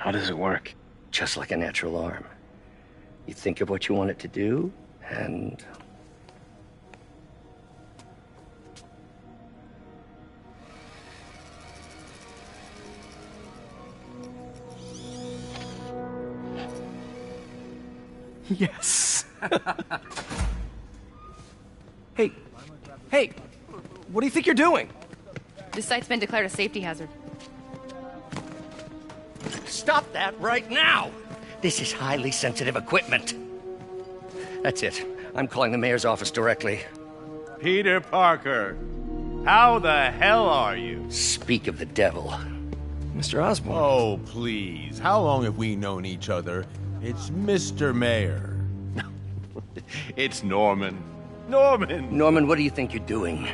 How does it work? Just like a natural arm. You think of what you want it to do, and... Yes. Hey, what do you think you're doing? This site's been declared a safety hazard. Stop that right now! This is highly sensitive equipment. That's it. I'm calling the mayor's office directly. Peter Parker, how the hell are you? Speak of the devil. Mr. Osborn. Oh, please. How long have we known each other? It's Mr. Mayor. It's Norman. Norman, what do you think you're doing?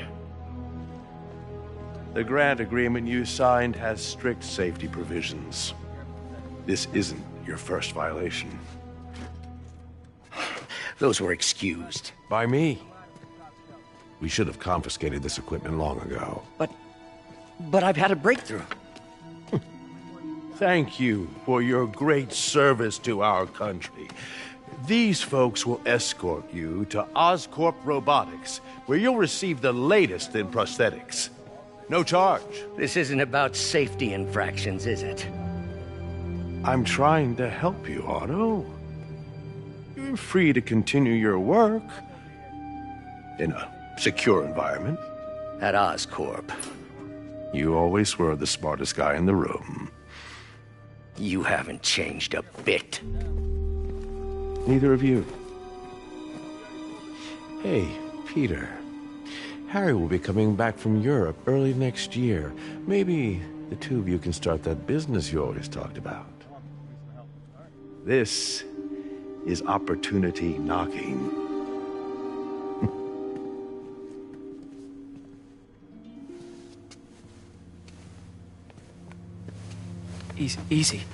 The grant agreement you signed has strict safety provisions. This isn't your first violation. Those were excused. By me. We should have confiscated this equipment long ago. But I've had a breakthrough. Thank you for your great service to our country. These folks will escort you to Oscorp Robotics, where you'll receive the latest in prosthetics. No charge. This isn't about safety infractions, is it? I'm trying to help you, Otto. You're free to continue your work in a secure environment. At Oscorp. You always were the smartest guy in the room. You haven't changed a bit. Neither of you. Hey, Peter. Harry will be coming back from Europe early next year. Maybe the two of you can start that business you always talked about. This is opportunity knocking. Easy.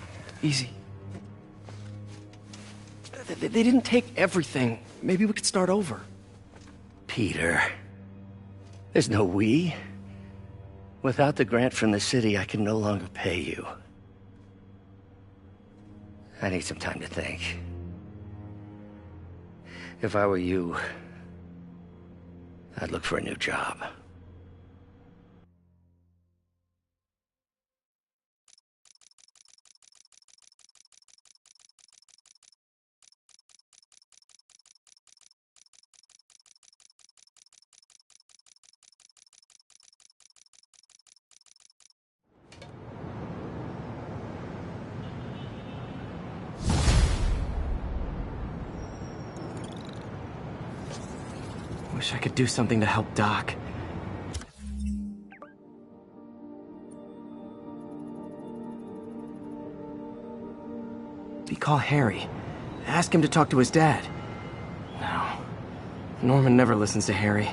They didn't take everything. Maybe we could start over. Peter. There's no we. Without the grant from the city, I can no longer pay you. I need some time to think. If I were you, I'd look for a new job. Wish I could do something to help Doc. Call Harry. Ask him to talk to his dad. No. Norman never listens to Harry.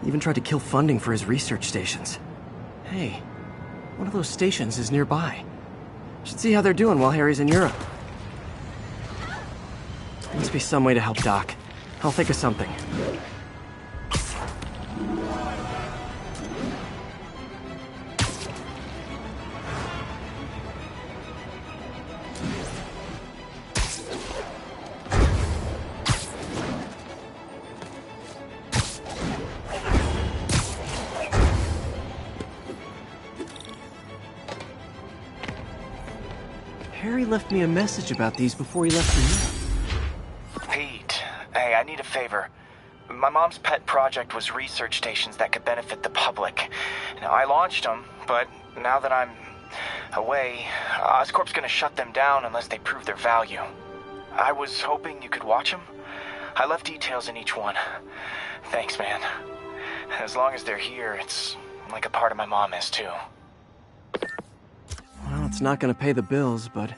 He even tried to kill funding for his research stations. Hey, one of those stations is nearby. Should see how they're doing while Harry's in Europe. There must be some way to help Doc. I'll think of something. Harry left me a message about these before he left for Europe. Pete, hey, I need a favor. My mom's pet project was research stations that could benefit the public. Now, I launched them, but now that I'm away, Oscorp's gonna shut them down unless they prove their value. I was hoping you could watch them. I left details in each one. Thanks, man. As long as they're here, it's like a part of my mom is, too. Well, it's not gonna pay the bills, but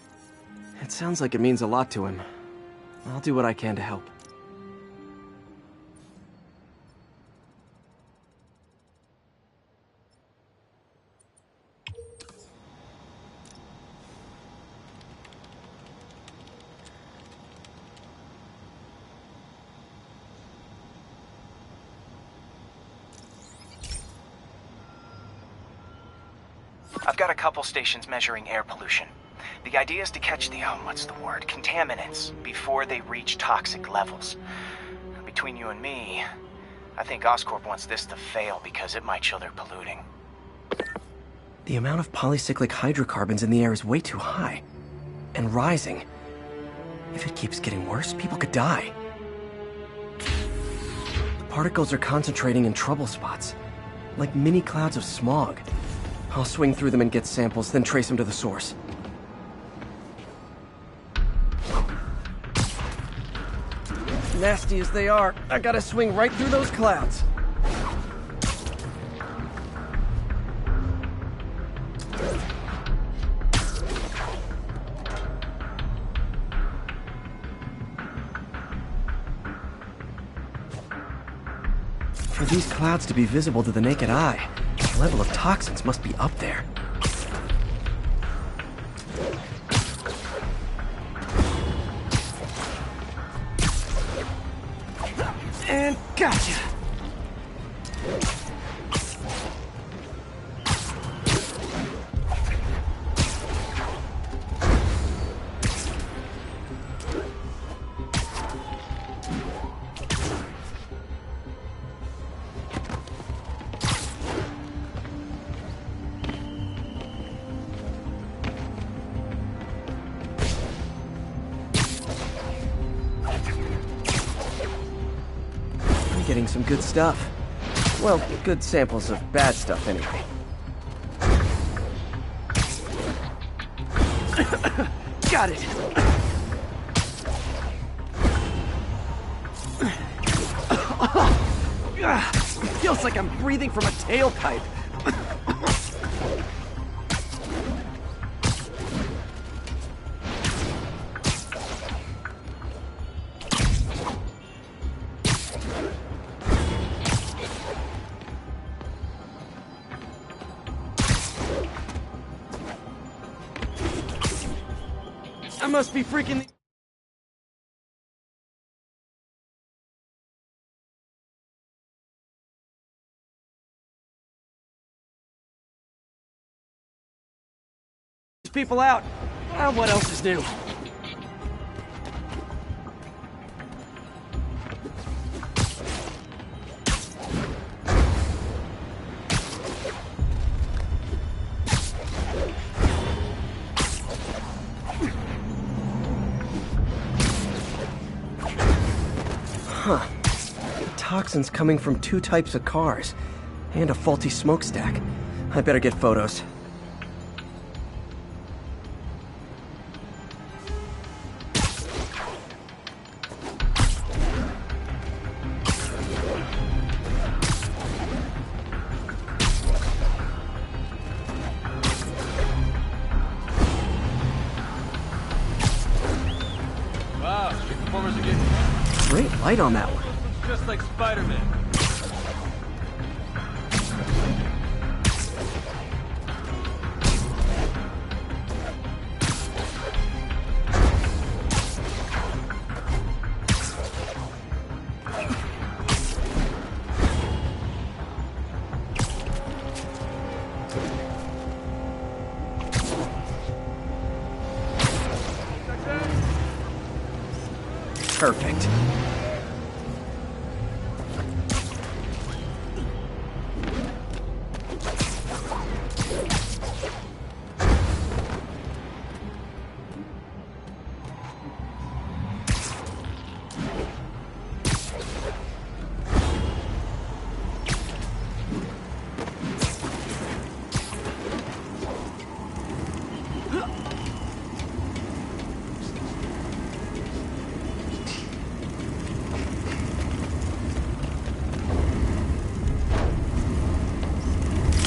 it sounds like it means a lot to him. I'll do what I can to help. I've got a couple stations measuring air pollution. The idea is to catch the, what's the word, contaminants before they reach toxic levels. Between you and me, I think Oscorp wants this to fail because it might show they're polluting. The amount of polycyclic hydrocarbons in the air is way too high. And rising. If it keeps getting worse, people could die. The particles are concentrating in trouble spots, like mini clouds of smog. I'll swing through them and get samples, then trace them to the source. Nasty as they are, I gotta swing right through those clouds. For these clouds to be visible to the naked eye, the level of toxins must be up there. And gotcha! Getting some good stuff. Well, good samples of bad stuff, anyway. Got it! Feels like I'm breathing from a tailpipe. I must be freaking... these people out. What else is new? Huh. Toxins coming from 2 types of cars. And a faulty smokestack. I better get photos. Wow, street performers are getting Great light on that one. just like Spider-Man. Perfect.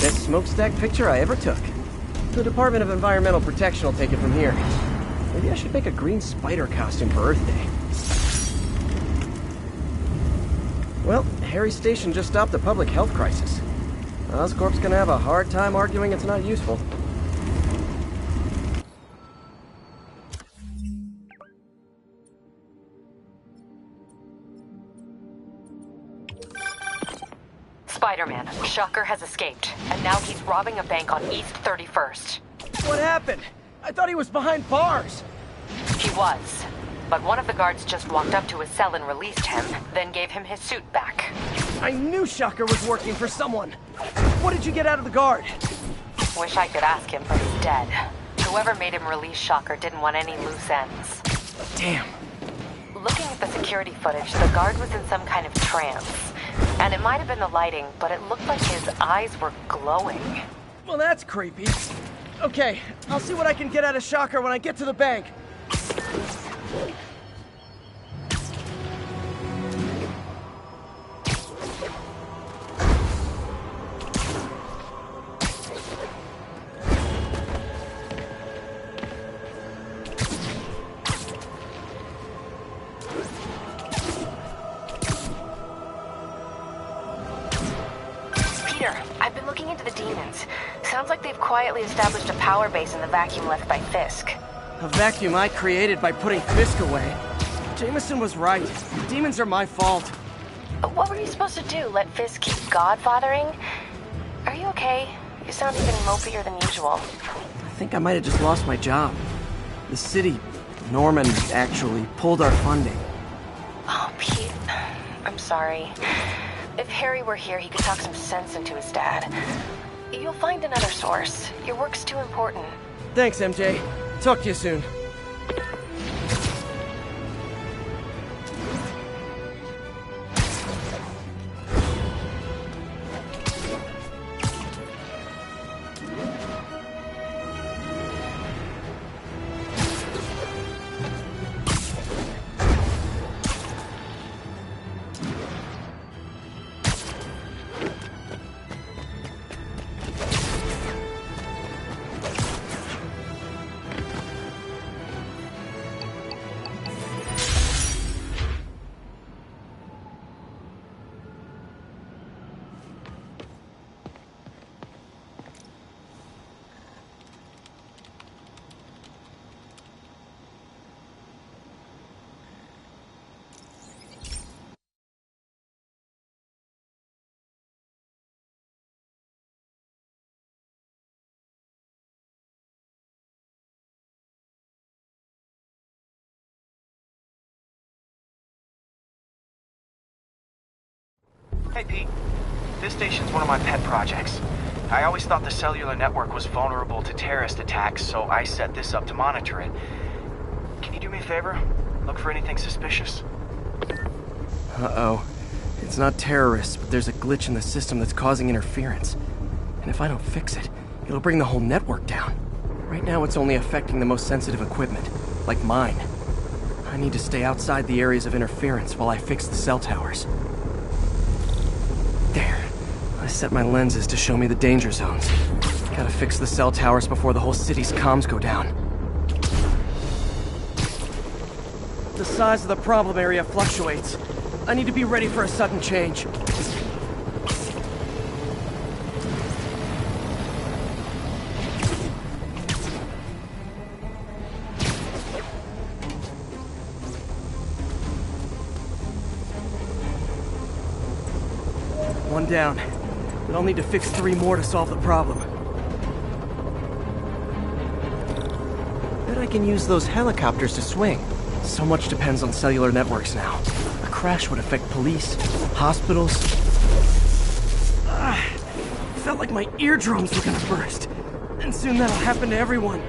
Best smokestack picture I ever took. The Department of Environmental Protection will take it from here. Maybe I should make a green spider costume for Earth Day. Well, Harry Station just stopped a public health crisis. Oscorp's gonna have a hard time arguing it's not useful. Spider-Man, Shocker has escaped, and now he's robbing a bank on East 31st. What happened? I thought he was behind bars. He was. But one of the guards just walked up to his cell and released him, then gave him his suit back. I knew Shocker was working for someone. What did you get out of the guard? Wish I could ask him, but he's dead. Whoever made him release Shocker didn't want any loose ends. Damn. Looking at the security footage, the guard was in some kind of trance. And it might have been the lighting, but it looked like his eyes were glowing. Well, that's creepy. Okay, I'll see what I can get out of Shocker when I get to the bank. I've been looking into the demons. Sounds like they've quietly established a power base in the vacuum left by Fisk. A vacuum I created by putting Fisk away. Jameson was right. Demons are my fault. What were you supposed to do? Let Fisk keep godfathering? Are you okay? You sound even mopier than usual. I think I might have just lost my job. The city, Norman, actually pulled our funding. Oh, Pete. I'm sorry. If Harry were here, he could talk some sense into his dad. You'll find another source. Your work's too important. Thanks, MJ. Talk to you soon. Hey, Pete. This station's one of my pet projects. I always thought the cellular network was vulnerable to terrorist attacks, so I set this up to monitor it. Can you do me a favor? Look for anything suspicious. Uh-oh. It's not terrorists, but there's a glitch in the system that's causing interference. And if I don't fix it, it'll bring the whole network down. Right now it's only affecting the most sensitive equipment, like mine. I need to stay outside the areas of interference while I fix the cell towers. There. I set my lenses to show me the danger zones. Gotta fix the cell towers before the whole city's comms go down. The size of the problem area fluctuates. I need to be ready for a sudden change. One down. But I'll need to fix 3 more to solve the problem. Bet I can use those helicopters to swing. So much depends on cellular networks now. A crash would affect police, hospitals. Felt like my eardrums were gonna burst. And soon that'll happen to everyone.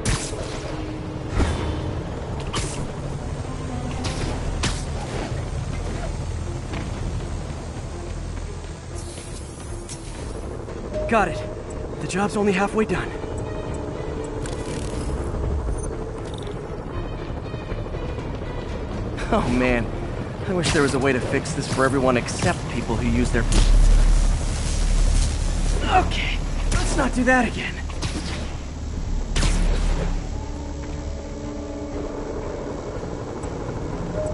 Got it. The job's only halfway done. Oh man, I wish there was a way to fix this for everyone except people who use their... Okay, let's not do that again.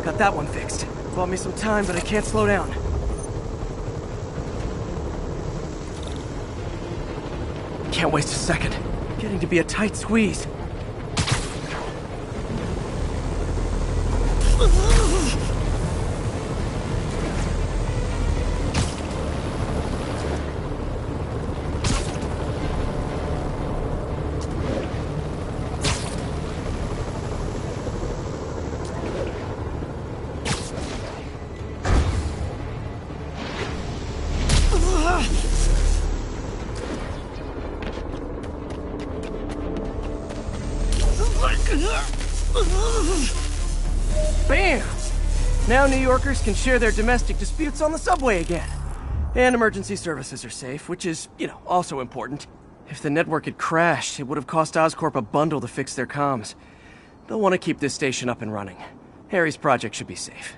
Got that one fixed. Bought me some time, but I can't slow down. Can't waste a second. Getting to be a tight squeeze. Now New Yorkers can share their domestic disputes on the subway again. And emergency services are safe, which is, also important. If the network had crashed, it would have cost Oscorp a bundle to fix their comms. They'll want to keep this station up and running. Harry's project should be safe.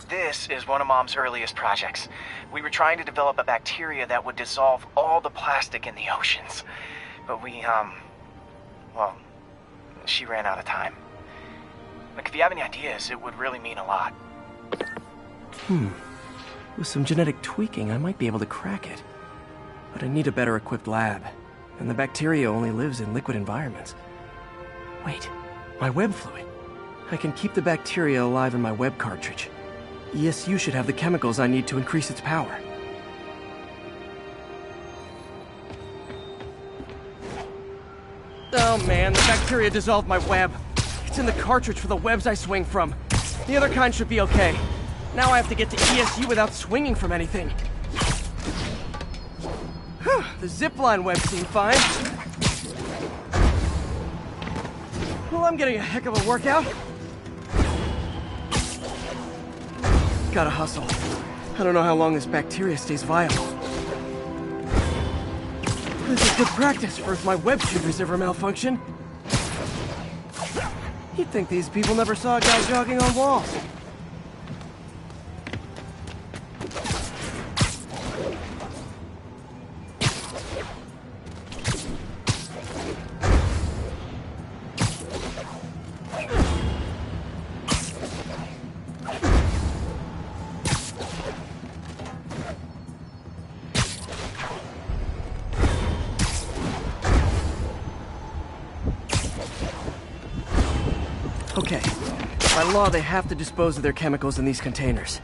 This is one of Mom's earliest projects. We were trying to develop a bacteria that would dissolve all the plastic in the oceans. But well, she ran out of time. Like, if you have any ideas, it would really mean a lot. With some genetic tweaking, I might be able to crack it. But I need a better equipped lab. And the bacteria only lives in liquid environments. Wait, my web fluid. I can keep the bacteria alive in my web cartridge. ESU should have the chemicals I need to increase its power. Oh man, the bacteria dissolved my web. It's in the cartridge for the webs I swing from. The other kind should be okay. Now I have to get to ESU without swinging from anything. The zipline web seemed fine. Well, I'm getting a heck of a workout. Gotta hustle. I don't know how long this bacteria stays viable. This is good practice for if my web shooters ever malfunction. You'd think these people never saw a guy jogging on walls. Okay. By law, they have to dispose of their chemicals in these containers.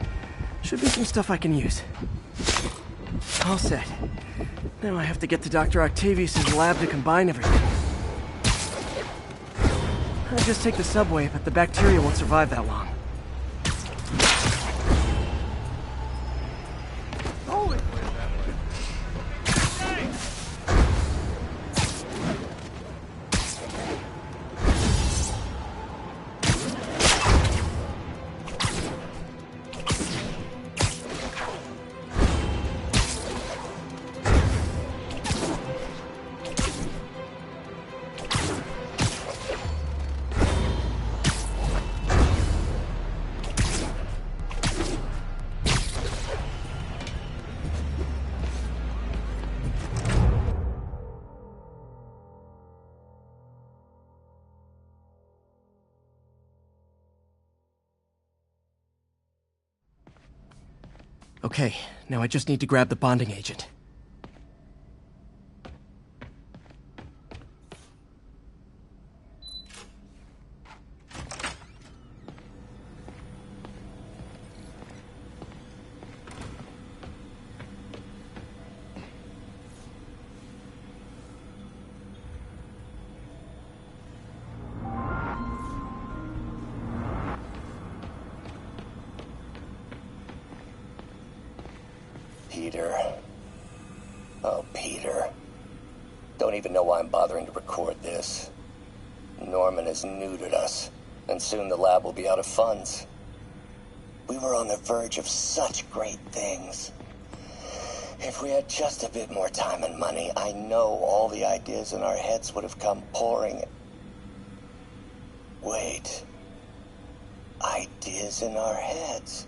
Should be some stuff I can use. All set. Now I have to get to Dr. Octavius' lab to combine everything. I'll just take the subway, but the bacteria won't survive that long. Okay, now I just need to grab the bonding agent. Peter. Oh, Peter. Don't even know why I'm bothering to record this. Norman has neutered us, and soon the lab will be out of funds. We were on the verge of such great things. If we had just a bit more time and money, I know all the ideas in our heads would have come pouring. Wait. Ideas in our heads.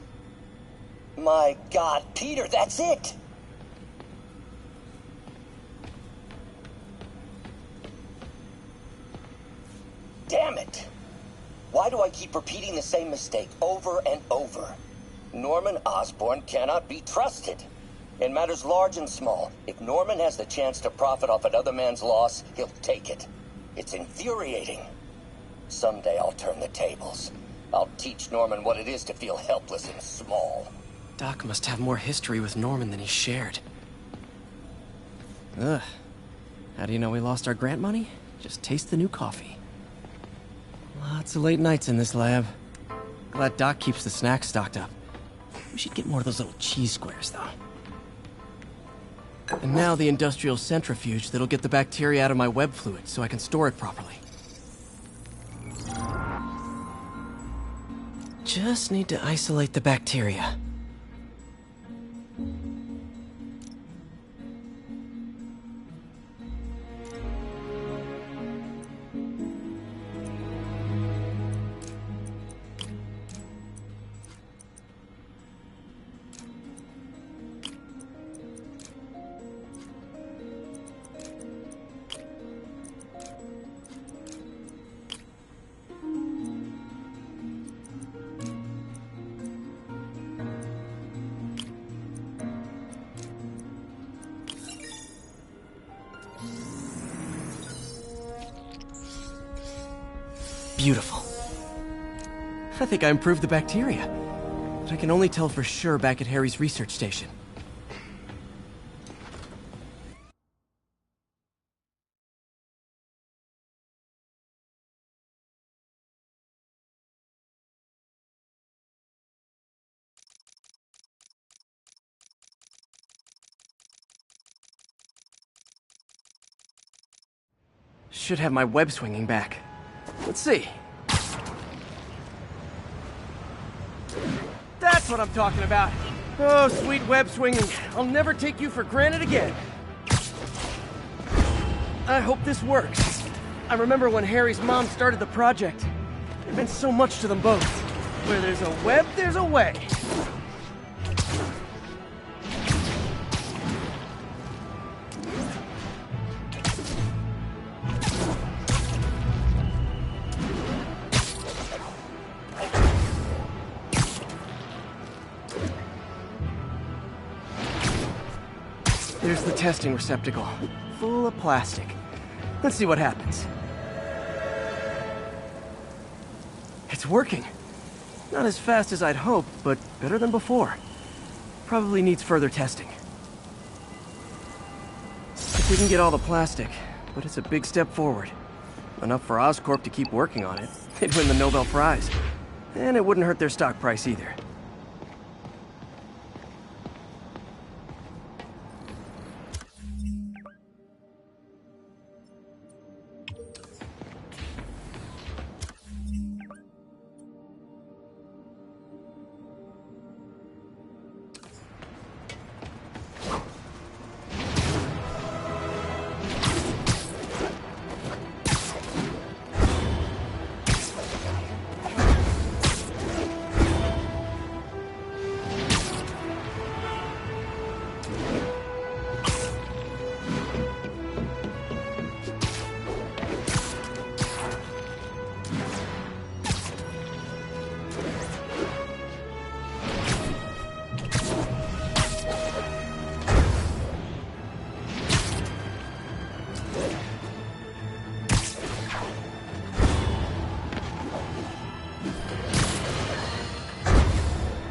My God, Peter, that's it! Damn it! Why do I keep repeating the same mistake over and over? Norman Osborn cannot be trusted. In matters large and small, if Norman has the chance to profit off another man's loss, he'll take it. It's infuriating. Someday I'll turn the tables. I'll teach Norman what it is to feel helpless and small. Doc must have more history with Norman than he shared. Ugh. How do you know we lost our grant money? Just taste the new coffee. Lots of late nights in this lab. Glad Doc keeps the snacks stocked up. We should get more of those little cheese squares, though. And now the industrial centrifuge that'll get the bacteria out of my web fluid so I can store it properly. Just need to isolate the bacteria. Beautiful. I think I improved the bacteria, but I can only tell for sure back at Harry's research station. Should have my web swinging back. Let's see. That's what I'm talking about. Oh, sweet web swinging. I'll never take you for granted again. I hope this works. I remember when Harry's mom started the project. It meant so much to them both. Where there's a web, there's a way. There's the testing receptacle, full of plastic. Let's see what happens. It's working. Not as fast as I'd hoped, but better than before. Probably needs further testing. If we can get all the plastic, but it's a big step forward. Enough for Oscorp to keep working on it. They'd win the Nobel Prize. And it wouldn't hurt their stock price either.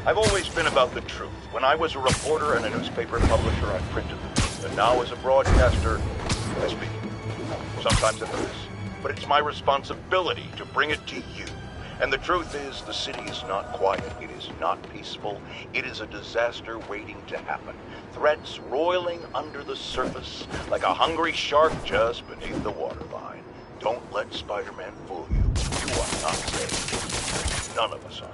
I've always been about the truth. When I was a reporter and a newspaper publisher, I printed the truth. And now as a broadcaster, I speak. Sometimes it hurts. But it's my responsibility to bring it to you. And the truth is, the city is not quiet. It is not peaceful. It is a disaster waiting to happen. Threats roiling under the surface like a hungry shark just beneath the waterline. Don't let Spider-Man fool you. You are not safe. None of us are.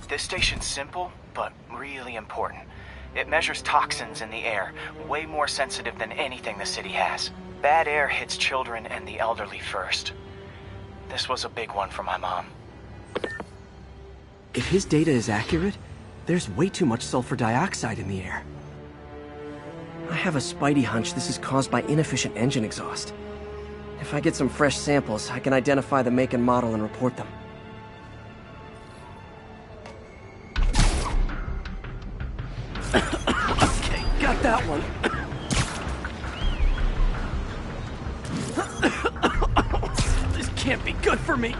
This station's simple, but really important. It measures toxins in the air, way more sensitive than anything the city has. Bad air hits children and the elderly first. This was a big one for my mom. If his data is accurate, there's way too much sulfur dioxide in the air. I have a spidey hunch this is caused by inefficient engine exhaust. If I get some fresh samples, I can identify the make and model and report them. Okay, got that one. This can't be good for me.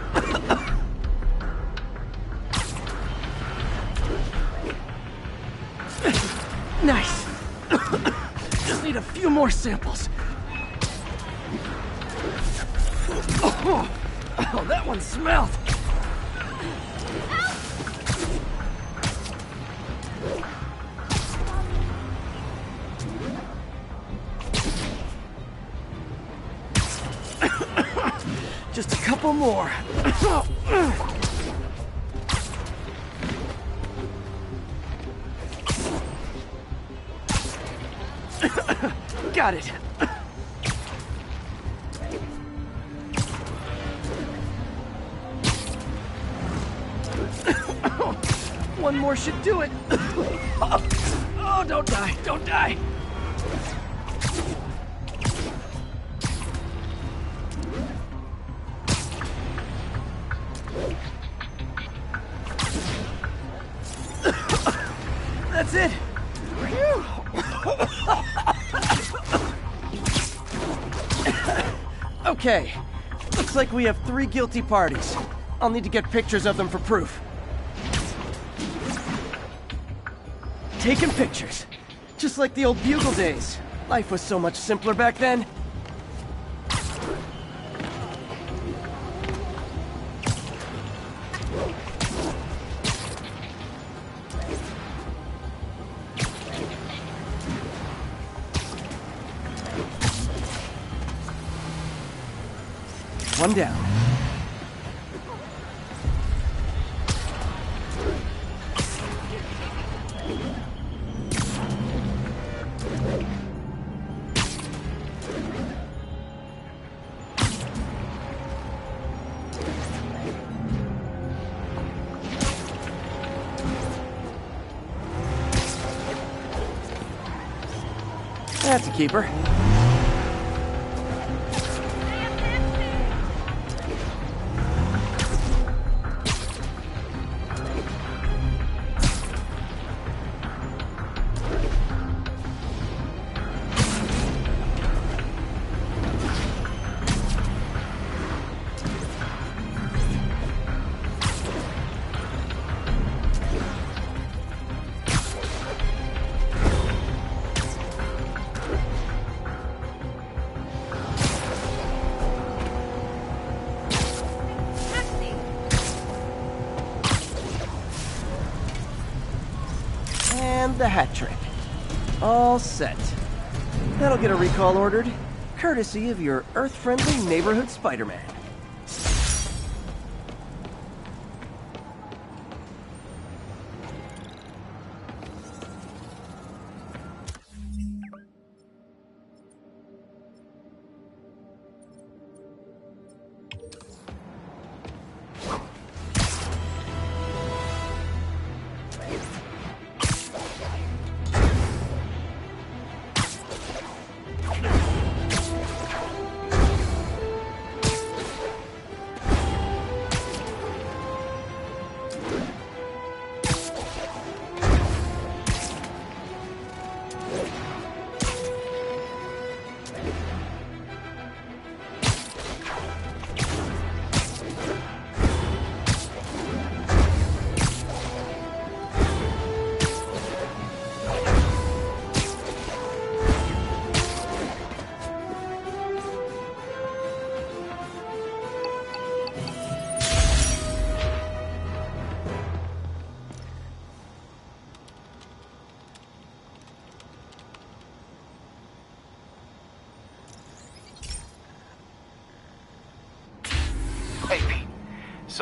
Nice. Just need a few more samples. Oh, that one smelled. Just a couple more. Got it. One more should do it. Oh, don't die, don't die. That's it. Phew. Okay, looks like we have 3 guilty parties. I'll need to get pictures of them for proof. Taking pictures. Just like the old Bugle days. Life was so much simpler back then. One down. That's a keeper. And the hat trick. All set. That'll get a recall ordered, courtesy of your Earth-friendly neighborhood Spider-Man.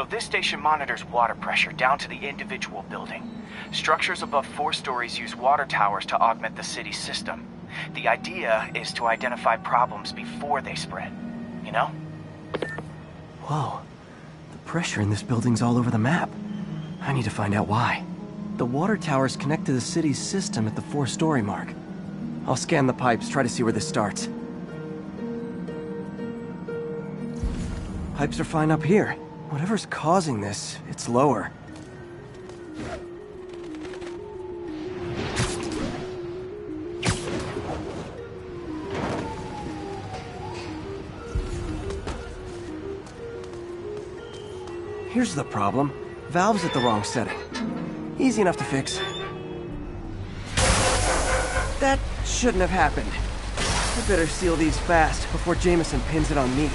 So this station monitors water pressure down to the individual building. Structures above 4 stories use water towers to augment the city's system. The idea is to identify problems before they spread, you know? Whoa. The pressure in this building's all over the map. I need to find out why. The water towers connect to the city's system at the 4-story mark. I'll scan the pipes, try to see where this starts. Pipes are fine up here. Whatever's causing this, it's lower. Here's the problem. Valve's at the wrong setting. Easy enough to fix. That shouldn't have happened. I better seal these fast before Jameson pins it on me.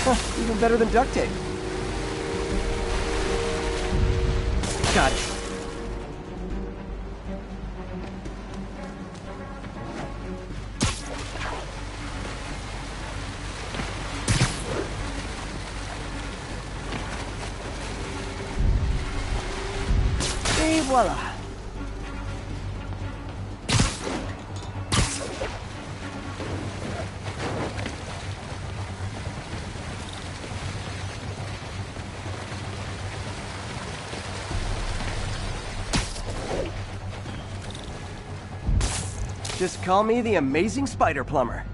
Huh, even better than duct tape. Got it. Et voila. Just call me the amazing spider plumber.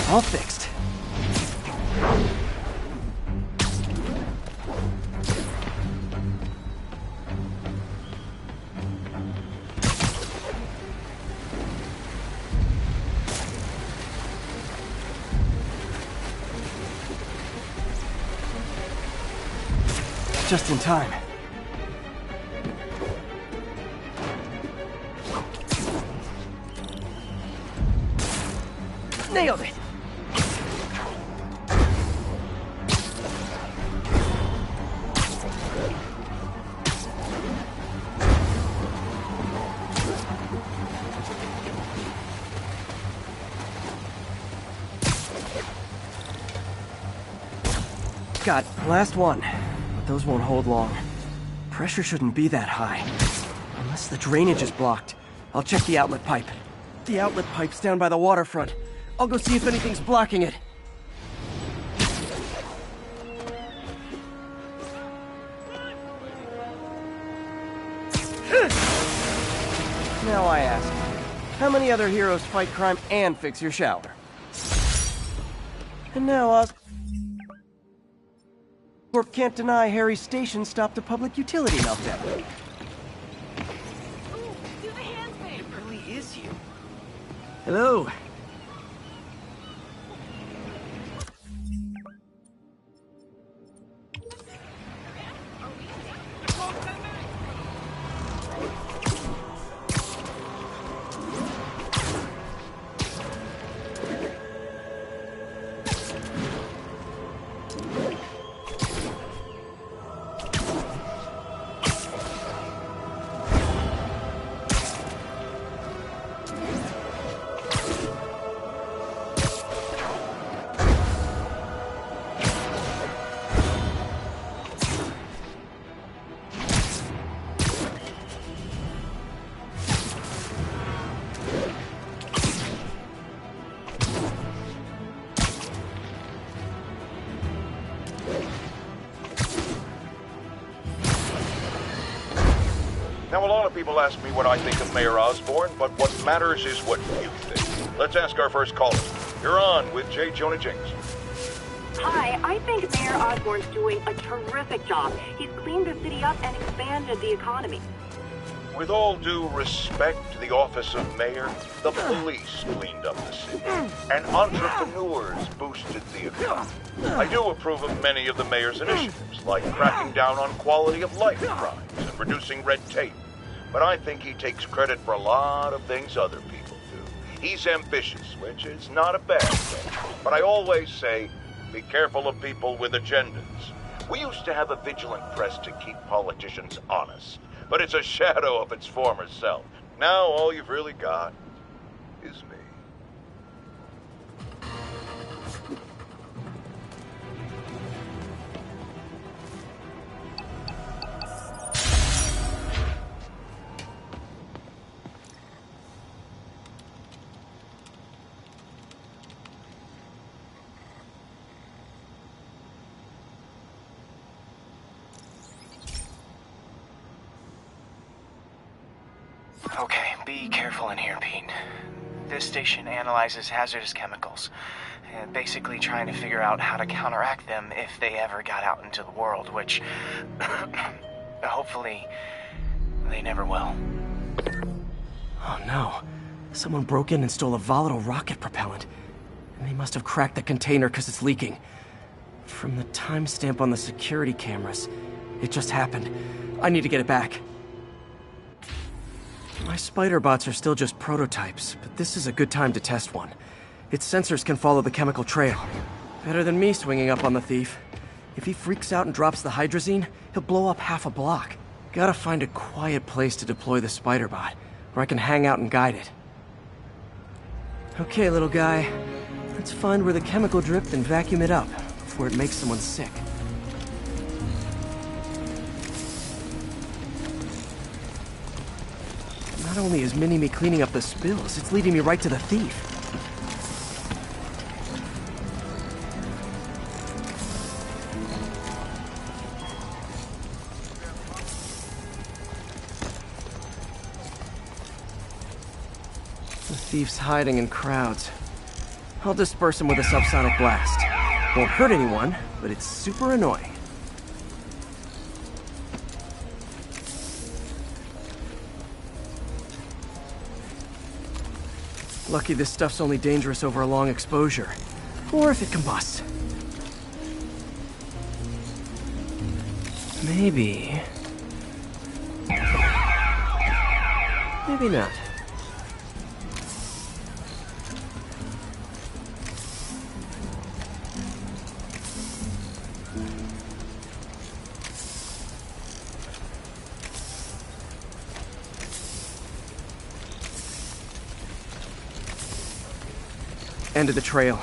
All fixed. Just in time. Nailed it! Got last one. Those won't hold long. Pressure shouldn't be that high. Unless the drainage is blocked. I'll check the outlet pipe. The outlet pipe's down by the waterfront. I'll go see if anything's blocking it. Now I ask, how many other heroes fight crime and fix your shower? And now Oscorp can't deny Harry's station stopped a public utility meltdown. It really is you. Hello. Now, a lot of people ask me what I think of Mayor Osborn, but what matters is what you think. Let's ask our first caller. You're on with J. Jonah Jameson. Hi, I think Mayor Osborn's doing a terrific job. He's cleaned the city up and expanded the economy. With all due respect to the office of mayor, the police cleaned up the city, and entrepreneurs boosted the economy. I do approve of many of the mayor's initiatives, like cracking down on quality of life crimes and reducing red tape. But I think he takes credit for a lot of things other people He's ambitious, which is not a bad thing. But I always say, be careful of people with agendas. We used to have a vigilant press to keep politicians honest, but it's a shadow of its former self. Now all you've really got is me. Okay, be careful in here, Pete. This station analyzes hazardous chemicals, basically trying to figure out how to counteract them if they ever got out into the world, which hopefully they never will. Oh no. Someone broke in and stole a volatile rocket propellant. And they must have cracked the container because it's leaking. From the timestamp on the security cameras, it just happened. I need to get it back. My spider bots are still just prototypes, but this is a good time to test one. Its sensors can follow the chemical trail. Better than me swinging up on the thief. If he freaks out and drops the hydrazine, he'll blow up half a block. Gotta find a quiet place to deploy the spider bot, where I can hang out and guide it. Okay, little guy. Let's find where the chemical dripped and vacuum it up before it makes someone sick. Not only is Mini-Me cleaning up the spills, it's leading me right to the thief. The thief's hiding in crowds. I'll disperse him with a subsonic blast. Won't hurt anyone, but it's super annoying. Lucky this stuff's only dangerous over a long exposure. Or if it combusts. Maybe... maybe not. End of the trail.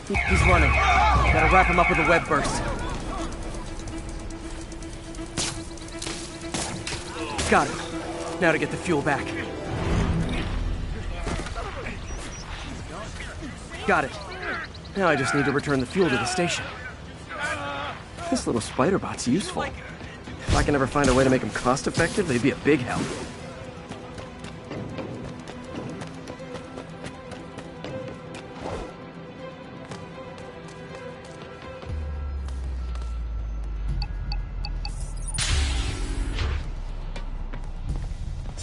He's running. Gotta wrap him up with a web burst. Got it. Now to get the fuel back. Got it. Now I just need to return the fuel to the station. This little spider bot's useful. If I can ever find a way to make them cost-effective, they'd be a big help.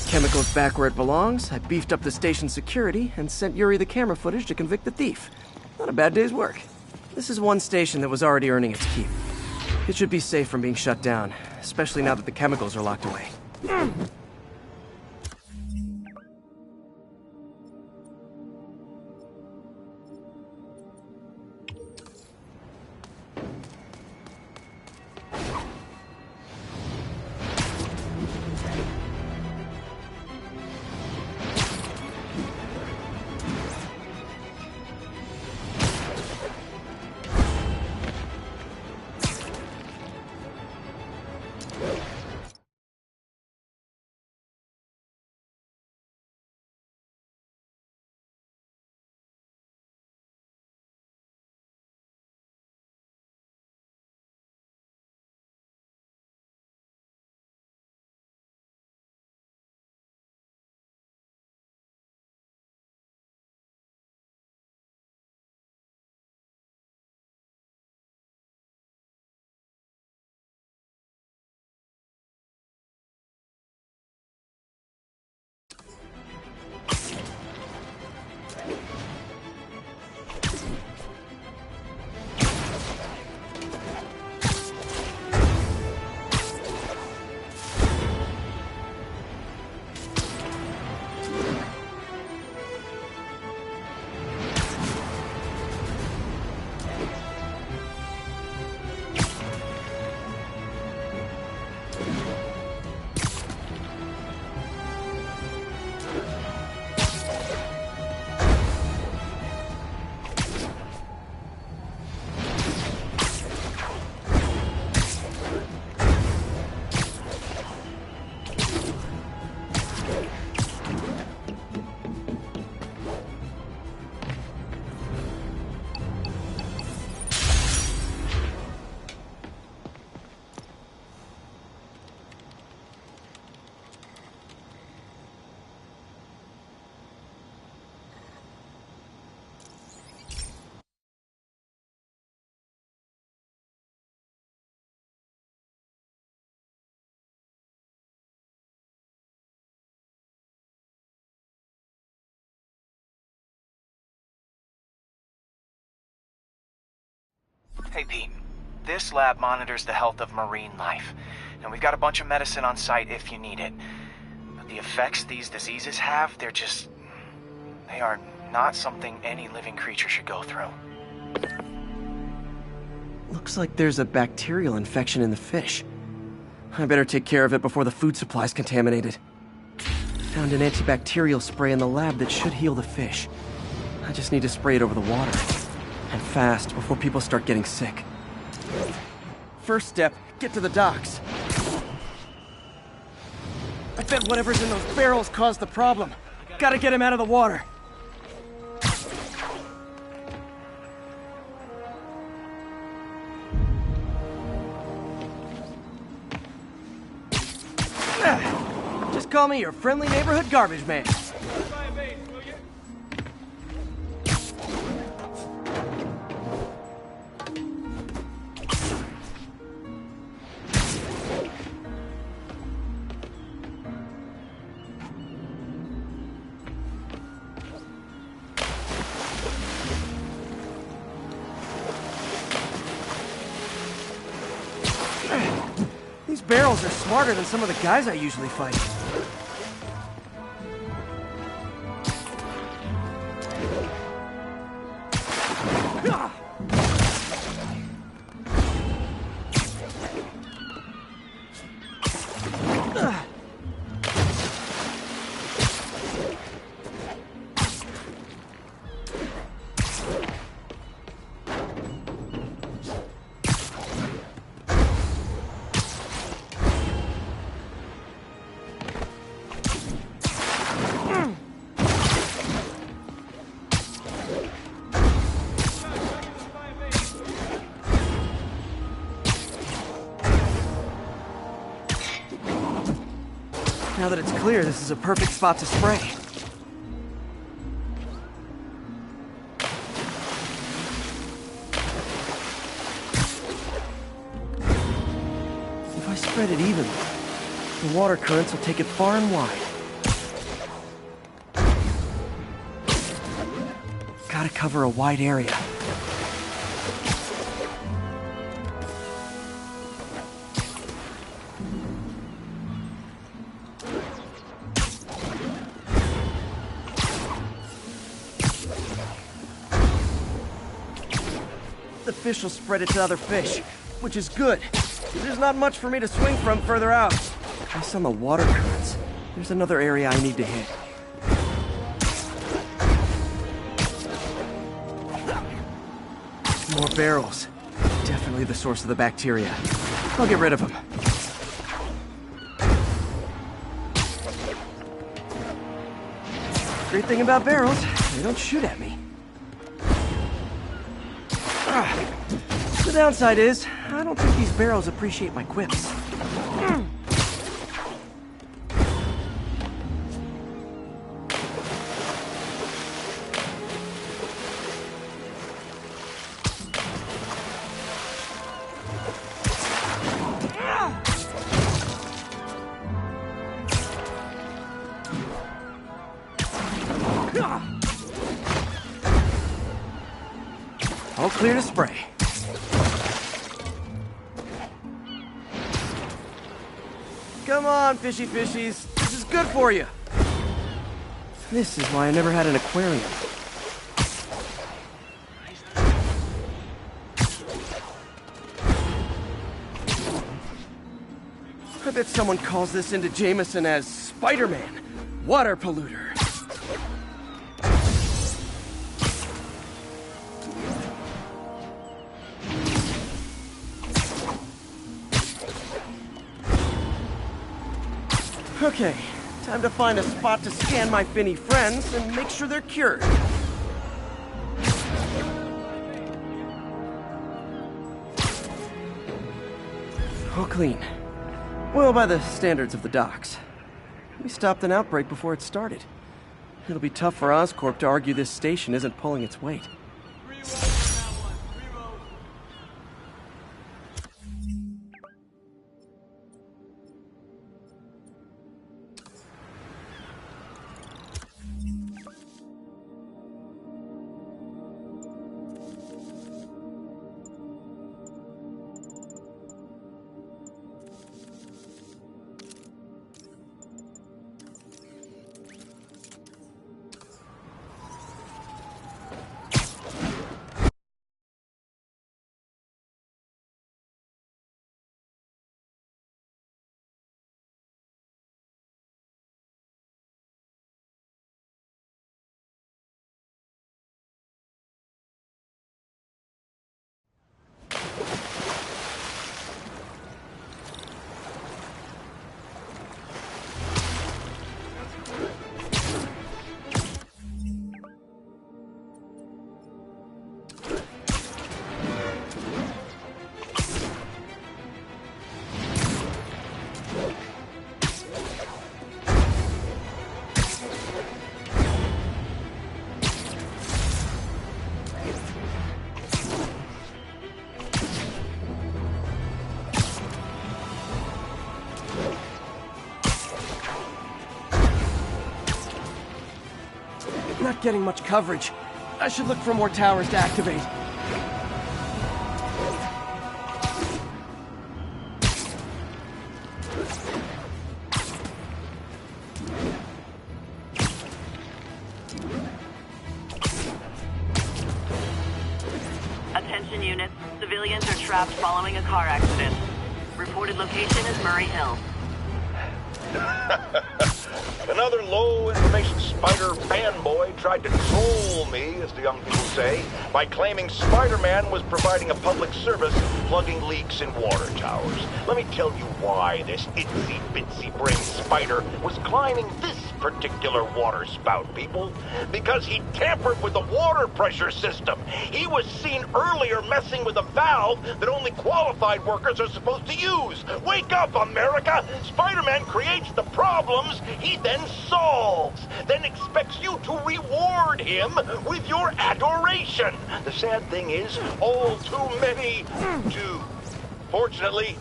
Chemicals back where it belongs. I beefed up the station's security and sent Yuri the camera footage to convict the thief. Not a bad day's work. This is one station that was already earning its keep. It should be safe from being shut down, especially now that the chemicals are locked away. Hey, Pete. This lab monitors the health of marine life, and we've got a bunch of medicine on site if you need it. But the effects these diseases have, they are not something any living creature should go through. Looks like there's a bacterial infection in the fish. I better take care of it before the food supply's contaminated. Found an antibacterial spray in the lab that should heal the fish. I just need to spray it over the water. And fast, before people start getting sick. First step, get to the docks. I bet whatever's in those barrels caused the problem. Gotta get him out of the water. Just call me your friendly neighborhood garbage man. These barrels are smarter than some of the guys I usually fight. Now that it's clear, this is a perfect spot to spray. If I spread it evenly, the water currents will take it far and wide. Gotta cover a wide area. The fish will spread it to other fish, which is good. There's not much for me to swing from further out. Based on the water currents, there's another area I need to hit. More barrels. Definitely the source of the bacteria. I'll get rid of them. Great thing about barrels, they don't shoot at me. The downside is, I don't think these barrels appreciate my quips. All clear to spray. Come on, fishy fishies. This is good for you. This is why I never had an aquarium. I bet someone calls this into Jameson as Spider-Man, water polluter. Okay, time to find a spot to scan my finny friends and make sure they're cured. All clean. Well, by the standards of the docks. We stopped an outbreak before it started. It'll be tough for Oscorp to argue this station isn't pulling its weight. Not getting much coverage. I should look for more towers to activate. Attention units. Civilians are trapped following a car accident. Reported location is Murray Hill. Another low-information Spider fanboy tried to troll me, as the young people say, by claiming Spider-Man was providing a public service plugging leaks in water towers. Let me tell you why this itsy-bitsy-brain spider was climbing this particular water spout, people. Because he tampered with the water pressure system. He was seen earlier messing with a valve that only qualified workers are supposed to use. Wake up, America! Spider-Man creates the problems he then solves, then expects you to reward him with your adoration. The sad thing is, all too many do. Fortunately,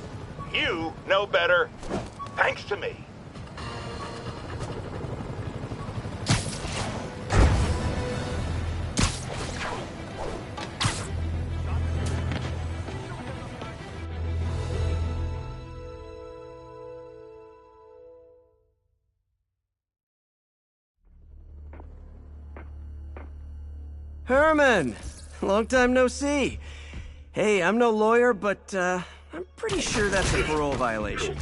you know better, thanks to me. Herman! Long time no see. Hey, I'm no lawyer, but, I'm pretty sure that's a parole violation.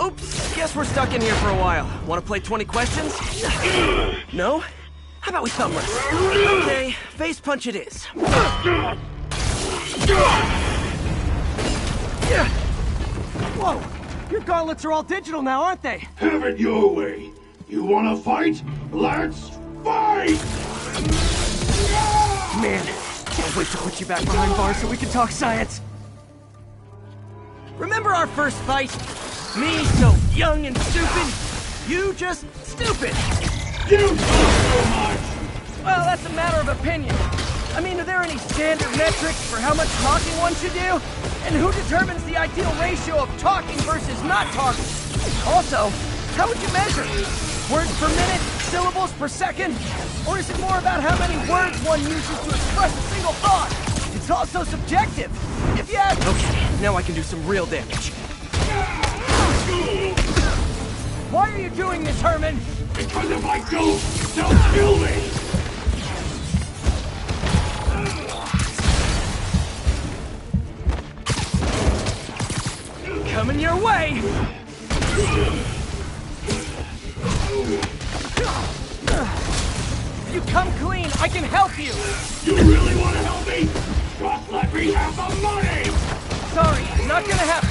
Oops, guess we're stuck in here for a while. Want to play 20 questions? No? How about we thumb wrestle? Okay, face punch it is. Whoa! Your gauntlets are all digital now, aren't they? Have it your way. You wanna fight? Let's fight! Man, can't wait to put you back behind bars so we can talk science. Remember our first fight? Me so young and stupid, you just stupid. You talk so much! Well, that's a matter of opinion. I mean, are there any standard metrics for how much talking one should do? And who determines the ideal ratio of talking versus not talking? Also, how would you measure? Words per minute? Syllables per second? Or is it more about how many words one uses to express a single thought? It's also subjective. If you ask... Okay, now I can do some real damage. Why are you doing this, Herman? Because if I don't, they'll kill me! Coming your way! If you come clean, I can help you! You really want to help me? Just let me have the money! Sorry, not gonna happen.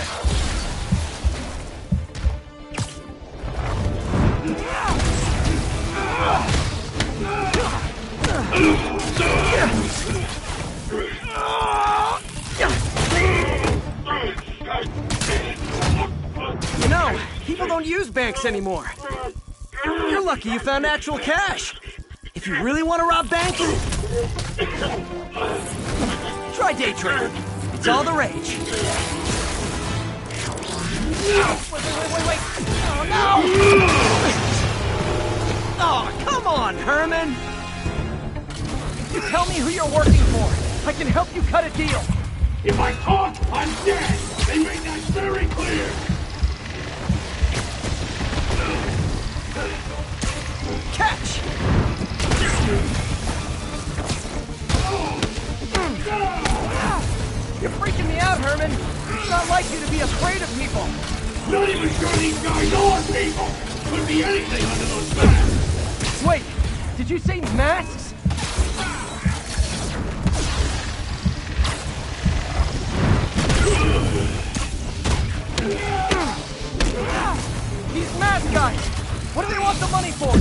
You know, people don't use banks anymore. You're lucky you found actual cash. If you really want to rob banks, try day trading. It's all the rage. Wait. Oh, no! Oh, come on, Herman! You tell me who you're working for. I can help you cut a deal. If I talk, I'm dead! They made that very clear! Catch! You're freaking me out, Herman. It's not like you to be afraid of people. Not even sure these guys are people! Could be anything under those masks! Wait, did you say masks? These mask guys! What do they want the money for?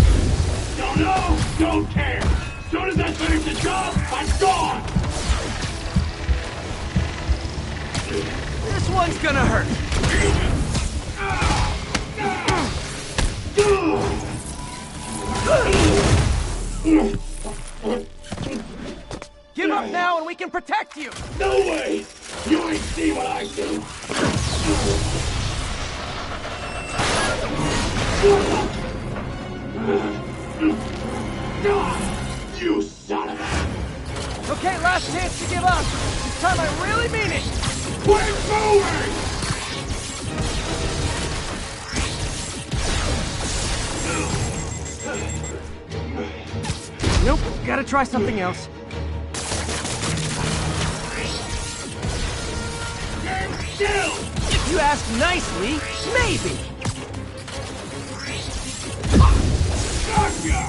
Don't know! Don't care! Soon as I finish the job, I'm gone! This one's gonna hurt. Give up now and we can protect you! No way! You ain't see what I do! You son of a... Okay, last chance to give up. This time I really mean it. We're moving! Nope, gotta try something else. Still! If you ask nicely, maybe. Gotcha!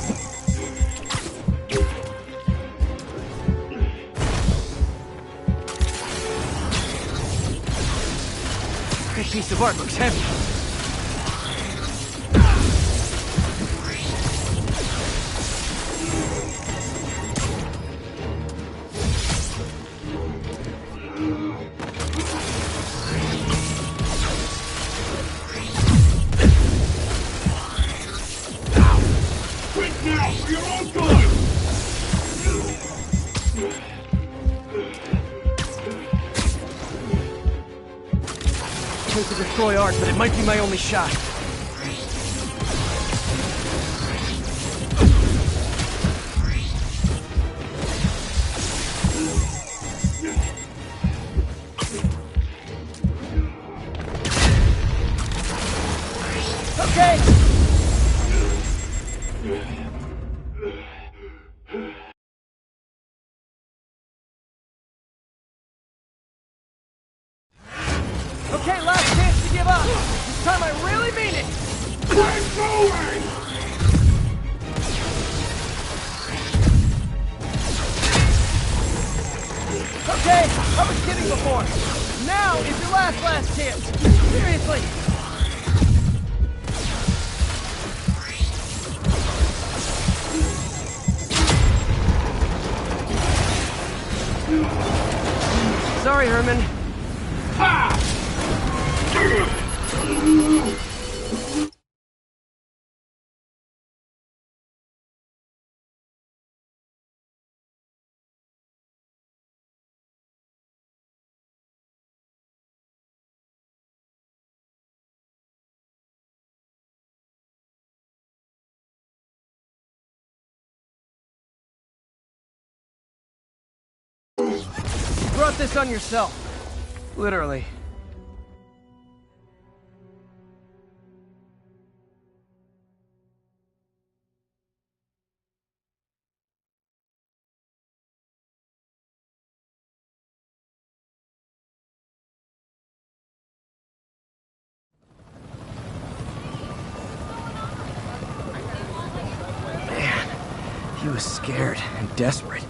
That piece of art looks heavy. Quit now for your own good! I hate to destroy art, but it might be my only shot. Okay! Okay, last chance to give up. This time I really mean it. We're going! Okay, I was kidding before. Now is your last chance. Seriously. Sorry, Herman. Ha! You brought this on yourself. Literally. Man, he was scared and desperate.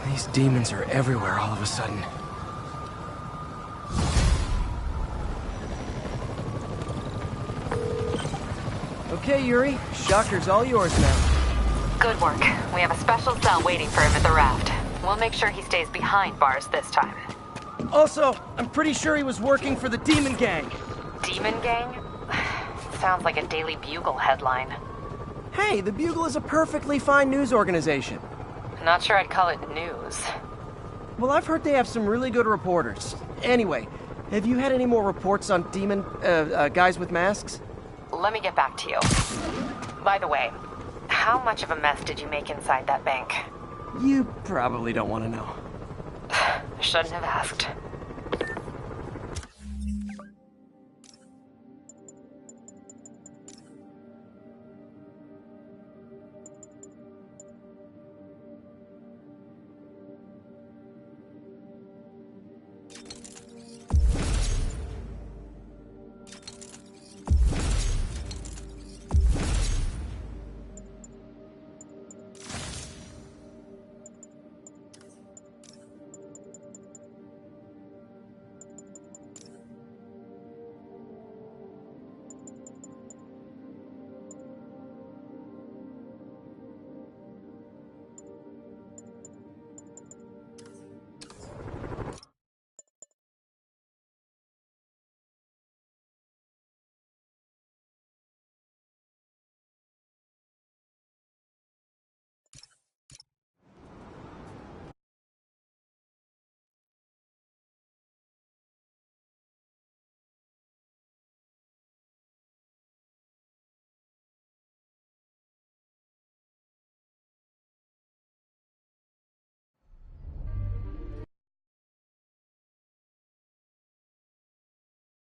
These demons are everywhere all of a sudden. Okay, Yuri. Shocker's all yours now. Good work. We have a special cell waiting for him at the raft. We'll make sure he stays behind bars this time. Also, I'm pretty sure he was working for the Demon Gang. Demon Gang? Sounds like a Daily Bugle headline. Hey, the Bugle is a perfectly fine news organization. Not sure I'd call it news. Well, I've heard they have some really good reporters. Anyway, have you had any more reports on demon, guys with masks? Let me get back to you. By the way, how much of a mess did you make inside that bank? You probably don't want to know. Shouldn't have asked.